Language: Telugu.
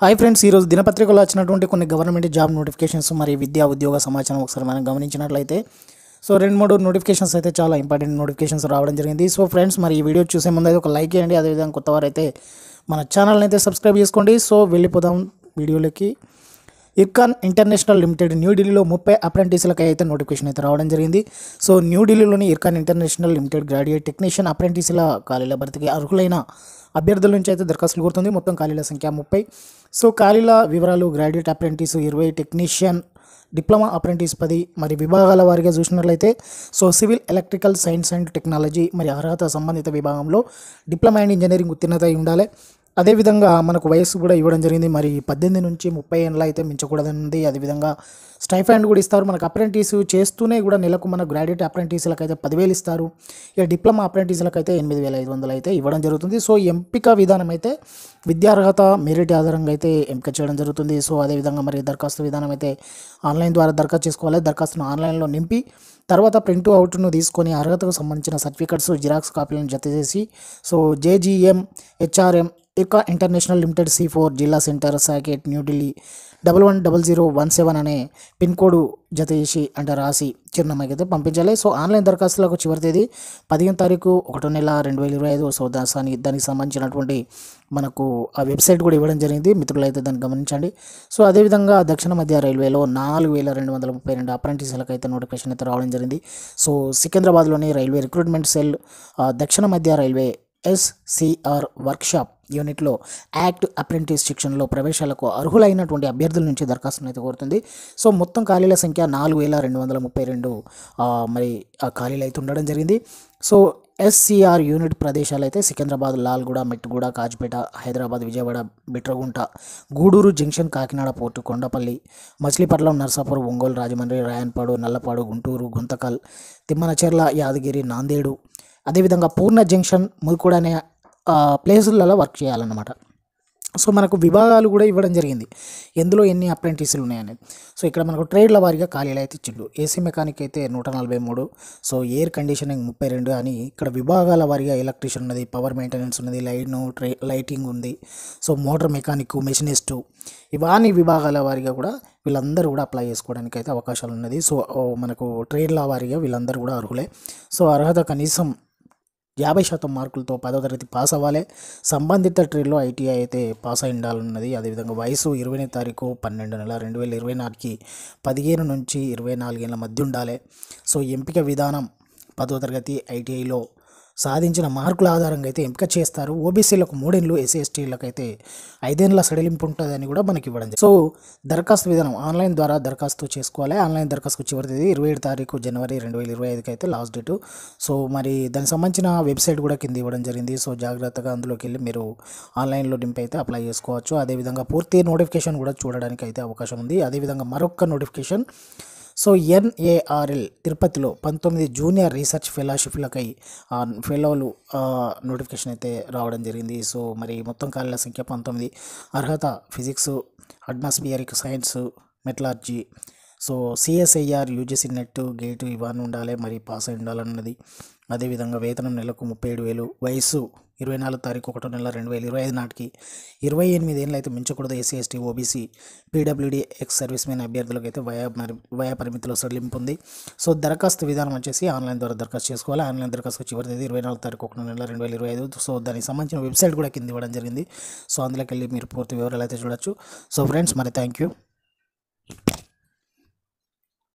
హాయ్ ఫ్రెండ్స్, ఈరోజు దినపత్రికలో వచ్చినటువంటి కొన్ని గవర్నమెంట్ జాబ్ నోటిఫికేషన్స్ మరియు విద్యా ఉద్యోగ సమాచారం ఒకసారి మనం గమనించినట్లయితే రెండు మూడు నోటిఫికేషన్స్ అయితే చాలా ఇంపార్టెంట్ నోటిఫికేషన్స్ రావడం జరిగింది. సో ఫ్రెండ్స్, మరి ఈ వీడియో చూసే ముందు అయితే ఒక లైక్ చేయండి. అదేవిధంగా కొత్తవారు అయితే మన ఛానల్ని అయితే సబ్స్క్రైబ్ చేసుకోండి. సో వెళ్ళిపోదాం వీడియోలోకి. ఇర్కాన్ ఇంటర్నేషనల్ లిమిటెడ్ న్యూఢిల్లీలో 30 అప్రెంటిస్లకు అయితే నోటిఫికేషన్ అయితే రావడం జరిగింది. సో న్యూఢిల్లీలోని Ircon international limited graduate technician అప్రెంటిస్ల ఖాళీల భర్తీకి అర్హులైన అభ్యర్థుల నుంచి అయితే దరఖాస్తులు కోరుతుంది. మొత్తం ఖాళీల సంఖ్య 30. సో ఖాళీల వివరాలు: graduate apprentice 20, technician diploma apprentice 10. మరి విభాగాల వారీగా చూసినట్లయితే so civil, electrical, science and technology మరి అర్హత సంబంధిత విభాగంలో డిప్లొమా అండ్ ఇంజనీరింగ్ ఉత్తీర్ణత అయి ఉండాలి. అదేవిధంగా మనకు వయసు కూడా ఇవ్వడం జరిగింది. మరి 18 నుంచి 30 ఏళ్ళ అయితే మించకూడదండి. అదేవిధంగా స్టైఫండ్ కూడా ఇస్తారు. మనకు అప్రెంటిస్ చేస్తూనే కూడా నెలకు మన గ్రాడ్యుయేట్ అప్రెంటిస్లకు అయితే 10,000 ఇస్తారు. ఇక డిప్లొమా అప్రెంటిస్లకు అయితే 8,500 అయితే ఇవ్వడం జరుగుతుంది. సో ఎంపిక విధానం అయితే విద్యార్హత మెరిట్ ఆధారంగా అయితే ఎంపిక చేయడం జరుగుతుంది. సో అదేవిధంగా మరి దరఖాస్తు విధానం అయితే ఆన్లైన్ ద్వారా దరఖాస్తు చేసుకోవాలి. దరఖాస్తును ఆన్లైన్లో నింపి తర్వాత ప్రింట్ అవుట్ను తీసుకొని అర్హతకు సంబంధించిన సర్టిఫికెట్స్, జిరాక్స్ కాపీలను జత చేసి so JGM HRM Ircon international limited C4 జిల్లా సెంటర్, సాకెట్, న్యూఢిల్లీ 110017 అనే పిన్ కోడ్ జత చేసి అంటే రాసి చిరునామాకి అయితే పంపించాలి. సో ఆన్లైన్ దరఖాస్తులకు చివరి తేదీ 15 తారీఖు 1వ నెల 2025. సో దానికి సంబంధించినటువంటి మనకు ఆ వెబ్సైట్ కూడా ఇవ్వడం జరిగింది. మిత్రులు అయితే దాన్ని గమనించండి. సో అదేవిధంగా దక్షిణ మధ్య రైల్వేలో 4232 అప్రెంటిస్లకు అయితే నోటిఫికేషన్ అయితే రావడం జరిగింది. సో సికింద్రాబాద్లోని రైల్వే రిక్రూట్మెంట్ సెల్ దక్షిణ మధ్య రైల్వే SCR వర్క్షాప్ యూనిట్లో యాక్ట్ అప్రెంటిస్ శిక్షణలో ప్రవేశాలకు అర్హులైనటువంటి అభ్యర్థుల నుంచి దరఖాస్తును అయితే కోరుతుంది. సో మొత్తం ఖాళీల సంఖ్య 4232 మరి ఆ ఖాళీలు అయితే ఉండడం జరిగింది. సో SCR యూనిట్ ప్రదేశాలు అయితే సికింద్రాబాద్, లాల్గూడ, మెట్టుగూడ, కాజ్పేట, హైదరాబాద్, విజయవాడ, బిట్రగుంట, గూడూరు జంక్షన్, కాకినాడ పోర్టు, కొండపల్లి, మచిలీపట్నం, నర్సాపూర్, ఒంగోలు, రాజమండ్రి, రాయన్పాడు, నల్లపాడు, గుంటూరు, గుంతకల్, తిమ్మనచెర్ల, యాదగిరి, నాందేడు, అదేవిధంగా పూర్ణ జంక్షన్, ముల్కూడ అనే ప్లేసులలో వర్క్ చేయాలన్నమాట. సో మనకు విభాగాలు కూడా ఇవ్వడం జరిగింది, ఎందులో ఎన్ని అప్రెంటిస్లు ఉన్నాయనేది. సో ఇక్కడ మనకు ట్రేడ్ల వారీగా ఖాళీలు అయితే ఇచ్చిండు. ఏసీ మెకానిక్ అయితే 143, సో ఎయిర్ కండిషనింగ్ 32 అని ఇక్కడ విభాగాల వారీగా ఎలక్ట్రీషియన్ ఉన్నది, పవర్ మెయింటెనెన్స్ ఉన్నది, లైటింగ్ ఉంది, సో మోటార్ మెకానిక్, మెషినిస్టు, ఇవన్నీ విభాగాల వారీగా కూడా వీళ్ళందరూ కూడా అప్లై చేసుకోవడానికి అయితే అవకాశాలు ఉన్నది. సో మనకు ట్రేడ్ల వారీగా వీళ్ళందరూ కూడా అర్హులే. సో అర్హత కనీసం 50% మార్కులతో 10వ తరగతి పాస్ అవ్వాలి. సంబంధిత ట్రేడ్లో ITI అయితే పాస్ అయి ఉండాలన్నది. అదేవిధంగా వయసు 20వ తారీఖు 12వ నెల 2024కి 15 నుంచి 24 ఏళ్ళ మధ్య ఉండాలి. సో ఎంపిక విధానం 10వ తరగతి ITIలో సాధించిన మార్కుల ఆధారంగా అయితే ఎంపిక చేస్తారు. ఓబీసీలకు 3 ఏళ్ళు, SC/STలకు అయితే 5 ఏళ్ళ సడలింపు ఉంటుందని కూడా మనకి ఇవ్వడం. సో దరఖాస్తు విధానం ఆన్లైన్ ద్వారా దరఖాస్తు చేసుకోవాలి. ఆన్లైన్ దరఖాస్తు చివరి తేదీ 27 తారీఖు జనవరి 2025కి అయితే లాస్ట్ డేటు. సో మరి దానికి సంబంధించిన వెబ్సైట్ కూడా కింద ఇవ్వడం జరిగింది. సో జాగ్రత్తగా అందులోకి వెళ్ళి మీరు ఆన్లైన్లో నింపి అయితే అప్లై చేసుకోవచ్చు. అదేవిధంగా పూర్తి నోటిఫికేషన్ కూడా చూడడానికి అయితే అవకాశం ఉంది. అదేవిధంగా మరొక నోటిఫికేషన్, సో NARL తిరుపతిలో 19 జూనియర్ రీసెర్చ్ ఫెలోషిప్లకై ఫెలోలు నోటిఫికేషన్ అయితే రావడం జరిగింది. సో మరి మొత్తం ఖాళీల సంఖ్య 19. అర్హత physics, atmospheric science, metallurgy, so CSIR, UGC net, gate ఇవన్నీ ఉండాలి, మరి పాస్ అయి ఉండాలన్నది. అదేవిధంగా వేతనం నెలకు 37,000. వయసు 24 తారీఖు 1వ నెల 2025 నాటికి 28 ఏళ్ళు అయితే మించకూడదు. SC/ST, OBC, PWD, ex service men అభ్యర్థులకు అయితే వయా పరిమితిలో సడలింపు ఉంది. సో దరఖాస్తు విధానం వచ్చేసి ఆన్లైన్ ద్వారా దరఖాస్తు చేసుకోవాలి. ఆన్లైన్ దరఖాస్తు చివరి తేదీ 24 తారీఖు 1వ నెల 2025. సో దానికి సంబంధించిన వెబ్సైట్ కూడా కింద ఇవ్వడం జరిగింది. సో అందులోకి వెళ్ళి మీరు పూర్తి వివరాలు అయితే చూడొచ్చు. సో ఫ్రెండ్స్, మరి థ్యాంక్ యూ.